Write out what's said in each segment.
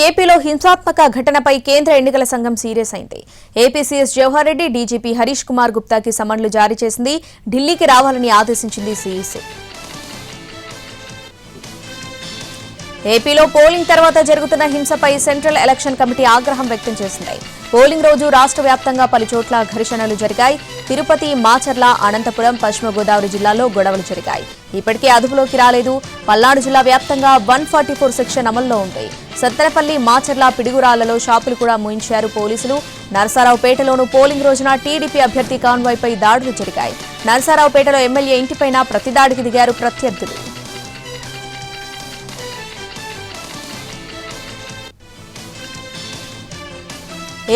ఏపీలో హింసాత్మక ఘటనపై కేంద్ర ఎన్నికల సంఘం సీరియస్ అయింది. AP CS Jawahar Reddy DGP Harish Kumar గుప్తాకి సమన్లు జారీ చేసింది. ఢిల్లీకి రావాలని ఆదేశించింది సీఈసీ. ఏపీలో పోలింగ్ తర్వాత జరుగుతున్న హింసపై సెంట్రల్ ఎలక్షన్ కమిటీ ఆగ్రహం వ్యక్తం చేసింది. పోలింగ్ రోజు రాష్ట్ర వ్యాప్తంగా పలు చోట్ల ఘర్షణలు జరిగాయి. తిరుపతి, మాచర్ల, అనంతపురం, పశ్చిమ గోదావరి జిల్లాల్లో గొడవలు జరిగాయి. ఇప్పటికే అదుపులోకి రాలేదు. పల్నాడు జిల్లా వ్యాప్తంగా 144 సెక్షన్ అమల్లో ఉంది. సత్తెనపల్లి, మాచర్ల, పిడుగురాళ్లలో షాపులు కూడా మూయించారు పోలీసులు. నరసరావుపేటలోనూ పోలింగ్ రోజున టీడీపీ అభ్యర్థి కాన్వాయ్పై దాడులు జరిగాయి. నరసరావుపేటలో ఎమ్మెల్యే ఇంటిపైన ప్రతిదాడికి దిగారు ప్రత్యర్థులు.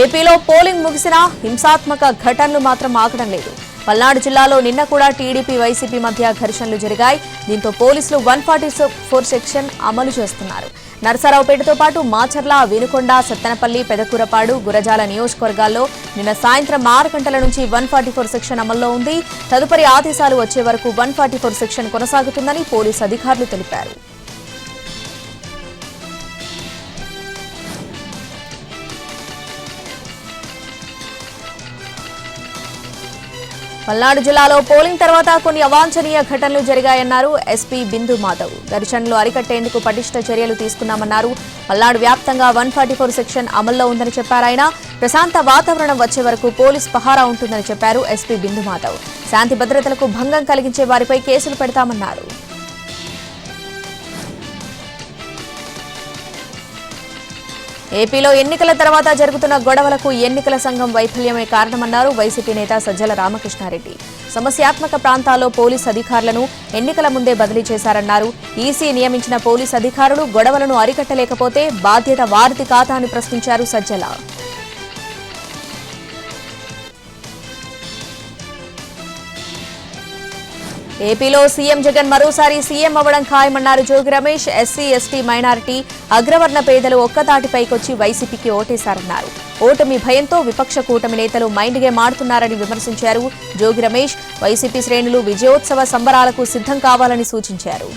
ఏపీలో పోలింగ్ ముగిసినా హింసాత్మక ఘటనలు మాత్రం ఆగడం లేదు. పల్నాడు జిల్లాలో నిన్న కూడా టీడీపీ, వైసీపీ మధ్య ఘర్షణలు జరిగాయి. దీంతో పోలీసులు 144 సెక్షన్ అమలు చేస్తున్నారు. నరసరావుపేటతో పాటు మాచర్ల, వినుకొండ, సత్తెనపల్లి, పెదకూరపాడు, గురజాల నియోజకవర్గాల్లో నిన్న సాయంత్రం 6 గంటల నుంచి 144 సెక్షన్ అమల్లో ఉంది. తదుపరి ఆదేశాలు వచ్చే వరకు 144 సెక్షన్ కొనసాగుతుందని పోలీసు అధికారులు తెలిపారు. పల్నాడు జిల్లాలో పోలింగ్ తర్వాత కొన్ని అవాంఛనీయ ఘటనలు జరిగాయన్నారు ఎస్పీ బిందు మాధవ్. ఘర్షణలు అరికట్టేందుకు పటిష్ట చర్యలు తీసుకున్నామన్నారు. పల్నాడు వ్యాప్తంగా 144 సెక్షన్ అమల్లో ఉందని చెప్పారాయన. ప్రశాంత వాతావరణం వచ్చే వరకు పోలీస్ పహారా ఉంటుందని చెప్పారు ఎస్పీ బిందు మాధవ్. శాంతి భద్రతలకు భంగం కలిగించే వారిపై కేసులు పెడతామన్నారు. ఏపీలో ఎన్నికల తర్వాత జరుగుతున్న గొడవలకు ఎన్నికల సంఘం వైఫల్యమే కారణమన్నారు వైసీపీ నేత సజ్జల రామకృష్ణారెడ్డి. సమస్యాత్మక ప్రాంతాల్లో పోలీసు అధికారులను ఎన్నికల ముందే బదిలీ చేశారన్నారు. ఈసీ నియమించిన పోలీసు అధికారులు గొడవలను అరికట్టలేకపోతే బాధ్యత వారిది కాదా అని ప్రశ్నించారు సజ్జల. ఏపీలో సీఎం జగన్ మరోసారి సీఎం అవ్వడం ఖాయమన్నారు Jogi Ramesh. SC, ST, minority, అగ్రవర్ణ పేదలు ఒక్కతాటిపైకొచ్చి వైసీపీకి ఓటేశారన్నారు. ఓటమి భయంతో విపక్ష కూటమి నేతలు మైండ్ గేమ్ ఆడుతున్నారని విమర్శించారు జోగి రమేష్. వైసీపీ శ్రేణులు విజయోత్సవ సంబరాలకు సిద్ధం కావాలని సూచించారు.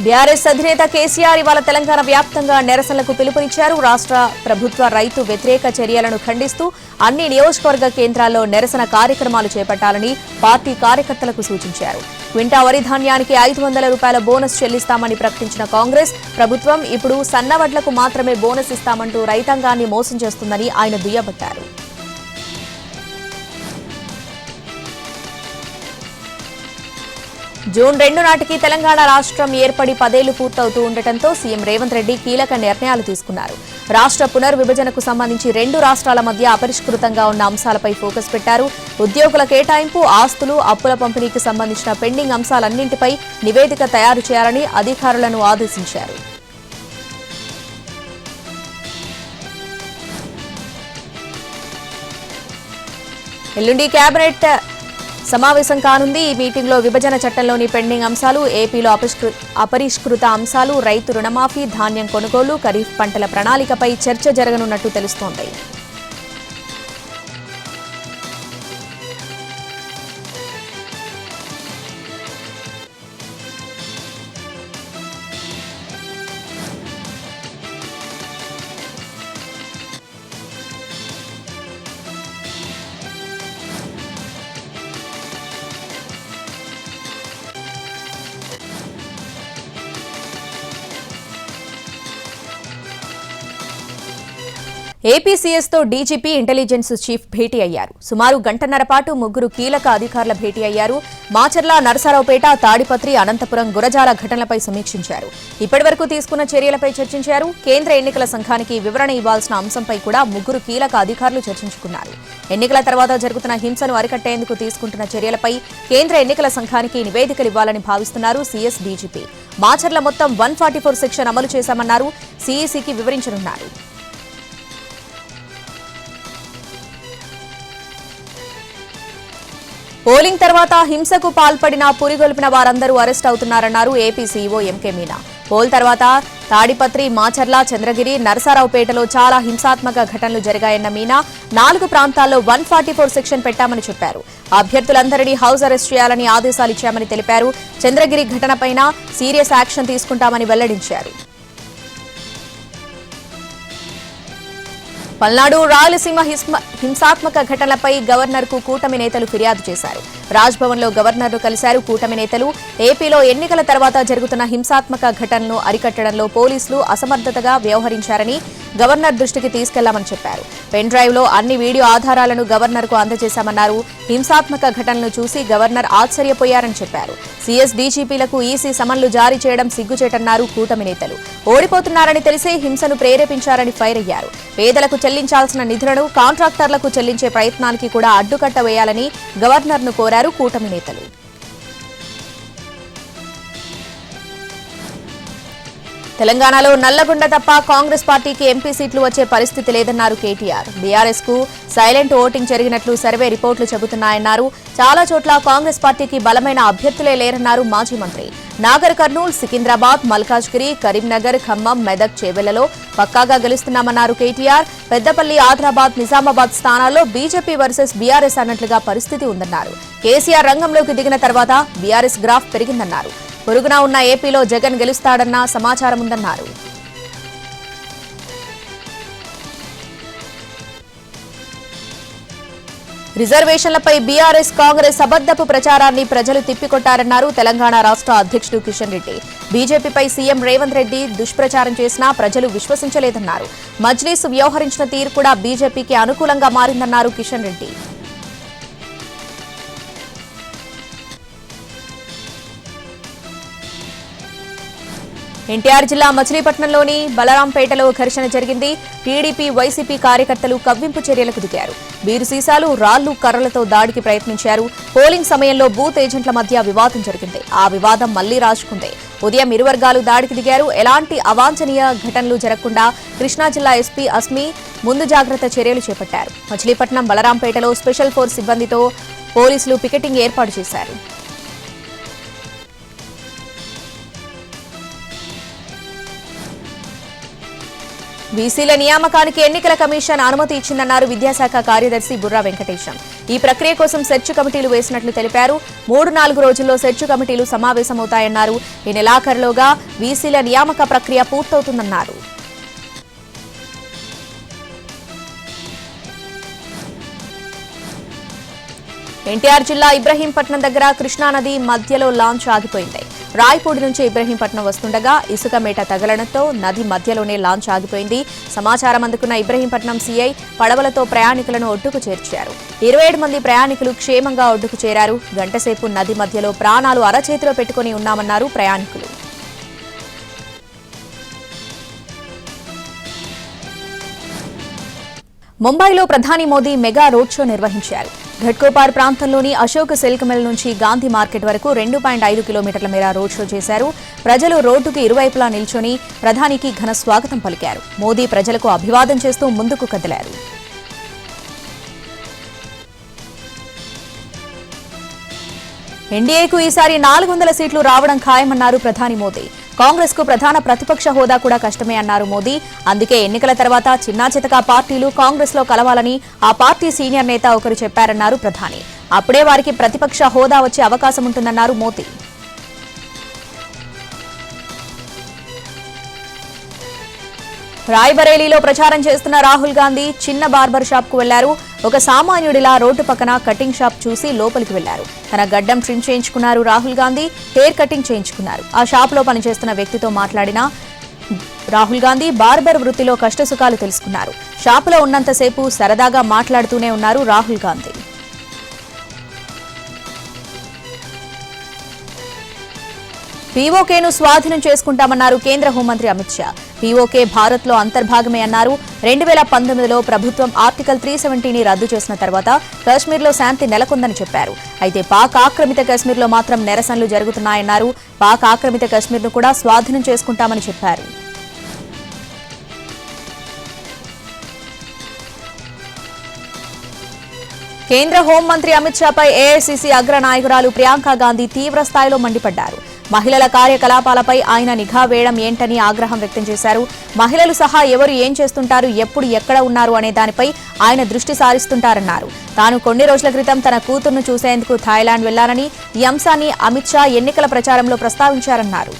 బీఆర్ఎస్ అధినేత కేసీఆర్ ఇవాళ తెలంగాణ వ్యాప్తంగా నిరసనలకు పిలుపునిచ్చారు. రాష్ట్ర ప్రభుత్వ రైతు వ్యతిరేక చర్యలను ఖండిస్తూ అన్ని నియోజకవర్గ కేంద్రాల్లో నిరసన కార్యక్రమాలు చేపట్టాలని పార్టీ కార్యకర్తలకు సూచించారు. క్వింటా వరి ధాన్యానికి 500 రూపాయల బోనస్ చెల్లిస్తామని ప్రకటించిన కాంగ్రెస్ ప్రభుత్వం ఇప్పుడు సన్నవడ్లకు మాత్రమే బోనస్ ఇస్తామంటూ రైతాంగాన్ని మోసం చేస్తుందని ఆయన దుయ్యబట్టారు. జూన్ 2 నాటికి తెలంగాణ రాష్ట్రం ఏర్పడి 10 ఏళ్లు పూర్తవుతూ ఉండటంతో సీఎం రేవంత్ రెడ్డి కీలక నిర్ణయాలు తీసుకున్నారు. రాష్ట్ర పునర్విభజనకు సంబంధించి 2 రాష్ట్రాల మధ్య అపరిష్కృతంగా ఉన్న అంశాలపై ఫోకస్ పెట్టారు. ఉద్యోగుల కేటాయింపు, ఆస్తులు, అప్పుల పంపిణీకి సంబంధించిన పెండింగ్ అంశాలన్నింటిపై నివేదిక తయారు చేయాలని అధికారులను ఆదేశించారు. ఎల్లుండి కేబినెట్ సమావేశం కానుంది. ఈ మీటింగ్లో విభజన చట్టంలోని పెండింగ్ అంశాలు, ఏపీలో అపరిష్కృత అంశాలు, రైతు రుణమాఫీ, ధాన్యం కొనుగోలు, ఖరీఫ్ పంటల ప్రణాళికపై చర్చ జరగనున్నట్టు తెలుస్తోంది. ఏపీ సీఎస్ తో డీజీపీ, ఇంటెలిజెన్స్ చీఫ్ భేటీ అయ్యారు. సుమారు గంటన్నర పాటు ముగ్గురు కీలక అధికారుల భేటీ అయ్యారు. మాచర్ల, నరసరావుపేట, తాడిపత్రి, అనంతపురం, గురజాల ఘటనలపై సమీక్షించారు. ఇప్పటివరకు తీసుకున్న చర్యలపై చర్చించారు. కేంద్ర ఎన్నికల సంఘానికి వివరణ ఇవ్వాల్సిన అంశంపై కూడా ముగ్గురు కీలక అధికారులు చర్చించుకున్నారు. ఎన్నికల తర్వాత జరుగుతున్న హింసను అరికట్టేందుకు తీసుకుంటున్న చర్యలపై కేంద్ర ఎన్నికల సంఘానికి నివేదికలు ఇవ్వాలని భావిస్తున్నారు సీఎస్, డీజీపీ. మాచర్ల మొత్తం 144 సెక్షన్ అమలు చేశామన్నారు. సీఈసీకి వివరించనున్నారు. పోలింగ్ తర్వాత హింసకు పాల్పడిన, పురిగొల్పిన వారందరూ అరెస్ట్ అవుతున్నారన్నారు AP CEO MK Meena. Poll తర్వాత తాడిపత్రి, మాచర్ల, చంద్రగిరి, నరసరావుపేటలో చాలా హింసాత్మక ఘటనలు జరిగాయన్న మీనా 4 ప్రాంతాల్లో 144 సెక్షన్ పెట్టామని చెప్పారు. అభ్యర్థులందరినీ హౌస్ అరెస్ట్ చేయాలని ఆదేశాలిచ్చామని తెలిపారు. చంద్రగిరి ఘటనపైన సీరియస్ యాక్షన్ తీసుకుంటామని వెల్లడించారు. పల్నాడు, రాయలసీమ హింసాత్మక ఘటనలపై గవర్నర్కు కూటమి నేతలు ఫిర్యాదు చేశారు. రాజ్భవన్లో గవర్నర్ను కలిశారు కూటమి నేతలు. ఏపీలో ఎన్నికల తర్వాత జరుగుతున్న హింసాత్మక ఘటనలను అరికట్టడంలో పోలీసులు అసమర్థతగా వ్యవహరించారని గవర్నర్ దృష్టికి తీసుకెళ్లామని చెప్పారు. పెన్ డ్రైవ్లో అన్ని వీడియో ఆధారాలను గవర్నర్కు అందజేశామన్నారు. హింసాత్మక ఘటనలను చూసి గవర్నర్ ఆశ్చర్యపోయారని చెప్పారు. సీఎస్, డీజీపీలకు ఈసీ సమన్లు జారీ చేయడం సిగ్గుచేటన్నారు కూటమి నేతలు. ఓడిపోతున్నారని తెలిసే హింసను ప్రేరేపించారని ఫైర్ అయ్యారు. పేదలకు చెల్లించాల్సిన నిధులను కాంట్రాక్టర్లకు చెల్లించే ప్రయత్నానికి కూడా అడ్డుకట్ట వేయాలని గవర్నర్ను కోరారు కూటమి నేతలు. తెలంగాణలో నల్లగొండ తప్ప కాంగ్రెస్ పార్టీకి ఎంపీ సీట్లు వచ్చే పరిస్థితి లేదన్నారు కేటీఆర్. బీఆర్ఎస్ కు సైలెంట్ ఓటింగ్ జరిగినట్లు సర్వే రిపోర్టులు చెబుతున్నాయన్నారు. చాలా చోట్ల కాంగ్రెస్ పార్టీకి బలమైన అభ్యర్థులే లేరన్నారు మాజీ మంత్రి. నాగర్ కర్నూల్, సికింద్రాబాద్, మల్కాజ్గిరి, కరీంనగర్, ఖమ్మం, మెదక్, చేవెళ్లలో పక్కాగా గెలుస్తున్నామన్నారు కేటీఆర్. పెద్దపల్లి, ఆదిలాబాద్, నిజామాబాద్ స్థానాల్లో బీజేపీ వర్సెస్ బీఆర్ఎస్ అన్నట్లుగా పరిస్థితి ఉందన్నారు. కేసీఆర్ రంగంలోకి దిగిన తర్వాత బీఆర్ఎస్ గ్రాఫ్ పెరిగిందన్నారు. పొరుగున ఉన్న ఏపీలో జగన్ గెలుస్తాడన్న సమాచారం ఉందన్నారు. రిజర్వేషన్లపై బీఆర్ఎస్, కాంగ్రెస్ అబద్దపు ప్రచారాన్ని ప్రజలు తిప్పికొట్టారన్నారు తెలంగాణ రాష్ట్ర అధ్యక్షుడు కిషన్ రెడ్డి. బీజేపీపై సీఎం రేవంత్ రెడ్డి దుష్ప్రచారం చేసినా ప్రజలు విశ్వసించలేదన్నారు. మజ్లీస్ వ్యవహరించిన తీరు కూడా బీజేపీకి అనుకూలంగా మారిందన్నారు కిషన్ రెడ్డి. ఎన్టీఆర్ జిల్లా మచిలీపట్నంలోని బలరాంపేటలో ఘర్షణ జరిగింది. టీడీపీ, వైసీపీ కార్యకర్తలు కవ్వింపు చర్యలకు దిగారు. బీరు సీసాలు, రాళ్లు, కర్రలతో దాడికి ప్రయత్నించారు. పోలింగ్ సమయంలో బూత్ ఏజెంట్ల మధ్య వివాదం జరిగింది. ఆ వివాదం మళ్లీ రాజుకుంది. ఉదయం ఇరు వర్గాలు దాడికి దిగారు. ఎలాంటి అవాంఛనీయ ఘటనలు జరగకుండా కృష్ణా జిల్లా ఎస్పీ అస్మి ముందు జాగ్రత్త చర్యలు చేపట్టారు. మచిలీపట్నం, బలరాంపేటలో స్పెషల్ ఫోర్స్ సిబ్బందితో పోలీసులు పికెటింగ్ ఏర్పాటు చేశారు. బీసీల నియామకానికి ఎన్నికల కమిషన్ అనుమతి ఇచ్చిందన్నారు విద్యాశాఖ కార్యదర్శి బుర్రా వెంకటేశం. ఈ ప్రక్రియ కోసం సెర్చ్ కమిటీలు వేసినట్లు తెలిపారు. 3-4 రోజుల్లో సెర్చ్ కమిటీలు సమావేశమవుతాయన్నారు. ఈ నెలాఖరులోగా బీసీల నియామక ప్రక్రియ పూర్తవుతుందన్నారు. ఎన్టీఆర్ జిల్లా ఇబ్రహీంపట్నం దగ్గర కృష్ణానది మధ్యలో లాంచ్ ఆగిపోయింది. రాయపూడి నుంచి ఇబ్రహీంపట్నం వస్తుండగా ఇసుక మేట తగలడంతో నది మధ్యలోనే లాంచ్ ఆగిపోయింది. సమాచారం అందుకున్న ఇబ్రహీంపట్నం సీఐ పడవలతో ప్రయాణికులను ఒడ్డుకు చేర్చారు. 27 మంది ప్రయాణికులు క్షేమంగా ఒడ్డుకు చేరారు. గంటసేపు నది మధ్యలో ప్రాణాలు అరచేతిలో పెట్టుకుని ఉన్నామన్నారు ప్రయాణికులు. ముంబైలో ప్రధాని మోదీ మెగా రోడ్ షో నిర్వహించారు. ఘట్కోపార్ ప్రాంతంలోని అశోక్ సిల్క్ మిల్ నుంచి గాంధీ మార్కెట్ వరకు 2.5 కిలోమీటర్ల మేర రోడ్ షో చేశారు. ప్రజలు రోడ్డుకు ఇరువైపులా నిల్చొని ప్రధానికి ఘన స్వాగతం పలికారు. మోదీ ప్రజలకు అభివాదం చేస్తూ ముందుకు కదిలారు. ఎన్డీఏకు ఈసారి 400 సీట్లు రావడం ఖాయమన్నారు ప్రధాని మోదీ. కాంగ్రెస్ కు ప్రధాన ప్రతిపక్ష హోదా కూడా కష్టమే అన్నారు మోదీ. అందుకే ఎన్నికల తర్వాత చిన్నాచితకా పార్టీలు కాంగ్రెస్ లో కలవాలని ఆ పార్టీ సీనియర్ నేత ఒకరు చెప్పారన్నారు ప్రధాని. అప్పుడే వారికి ప్రతిపక్ష హోదా వచ్చే అవకాశం ఉంటుందన్నారు మోదీ. రాయ్బరేలీలో ప్రచారం చేస్తున్న రాహుల్ గాంధీ చిన్న బార్బర్ షాప్ కు వెళ్లారు. ఒక సామాన్యుడిలా రోడ్డు పక్కన కటింగ్ షాప్ చూసి లోపలికి వెళ్లారు. తన గడ్డం ట్రిమ్ చేయించుకున్నారు రాహుల్ గాంధీ. హెయిర్ కటింగ్ చేయించుకున్నారు. ఆ షాప్ లో పనిచేస్తున్న వ్యక్తితో మాట్లాడిన రాహుల్ గాంధీ బార్బర్ వృత్తిలో కష్టసుఖాలు తెలుసుకున్నారు. షాపులో ఉన్నంతసేపు సరదాగా మాట్లాడుతూనే ఉన్నారు రాహుల్ గాంధీ. పీఓకేను స్వాధీనం చేసుకుంటామన్నారు కేంద్ర హోంమంత్రి అమిత్ షా. పీఓకే భారత్లో అంతర్భాగమే అన్నారు. 2019లో ప్రభుత్వం ఆర్టికల్ 370ని రద్దు చేసిన తర్వాత కశ్మీర్లో శాంతి నెలకొందని చెప్పారు. అయితే పాక్ ఆక్రమిత కశ్మీర్లో మాత్రం నిరసనలు జరుగుతున్నాయన్నారు. పాక్ ఆక్రమిత కశ్మీర్ను కూడా స్వాధీనం చేసుకుంటామని చెప్పారు. కేంద్ర హోంమంత్రి అమిత్ షాపై ఏఐసీసీ అగ్ర నాయకురాలు ప్రియాంక గాంధీ తీవ్ర స్థాయిలో మండిపడ్డారు. మహిళల కార్యకలాపాలపై ఆయన నిఘా వేయడం ఏంటని ఆగ్రహం వ్యక్తం చేశారు. మహిళలు సహా ఎవరు ఏం చేస్తుంటారు, ఎప్పుడు ఎక్కడ ఉన్నారు అనే దానిపై ఆయన దృష్టి సారిస్తుంటారన్నారు. తాను కొన్ని రోజుల క్రితం తన కూతురును చూసేందుకు థాయిలాండ్ వెళ్లారని, ఈ అంశాన్ని అమిత్ షా ఎన్నికల ప్రచారంలో ప్రస్తావించారన్నారు.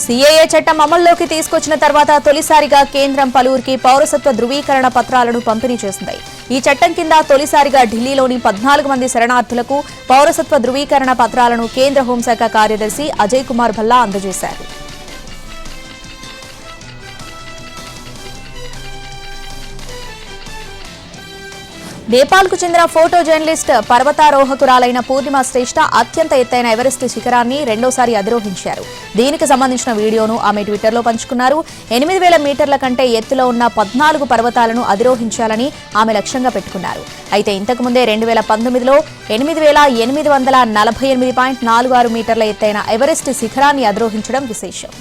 సీఏఏ చట్టం అమల్లోకి తీసుకొచ్చిన తర్వాత తొలిసారిగా కేంద్రం పలువురికి పౌరసత్వ ధృవీకరణ పత్రాలను పంపిణీ చేసింది. ఈ చట్టం కింద తొలిసారిగా ఢిల్లీలోని 14 మంది శరణార్థులకు పౌరసత్వ ధృవీకరణ పత్రాలను కేంద్ర హోంశాఖ కార్యదర్శి అజయ్ కుమార్ భల్లా అందజేశారు. నేపాల్కు చెందిన ఫోటో జర్నలిస్ట్ పర్వతారోహకురాలైన పూర్ణిమ శ్రేష్ఠ అత్యంత ఎత్తైన ఎవరెస్ట్ శిఖరాన్ని రెండోసారి అధిరోహించారు. దీనికి సంబంధించిన వీడియోను ఆమె ట్విట్టర్లో పంచుకున్నారు. 8000 మీటర్ల కంటే ఎత్తులో ఉన్న 14 పర్వతాలను అధిరోహించాలని ఆమె లక్ష్యంగా పెట్టుకున్నారు. అయితే ఇంతకుముందే 2019లో 8848.46 మీటర్ల ఎత్తైన ఎవరెస్ట్ శిఖరాన్ని అధిరోహించడం విశేషం.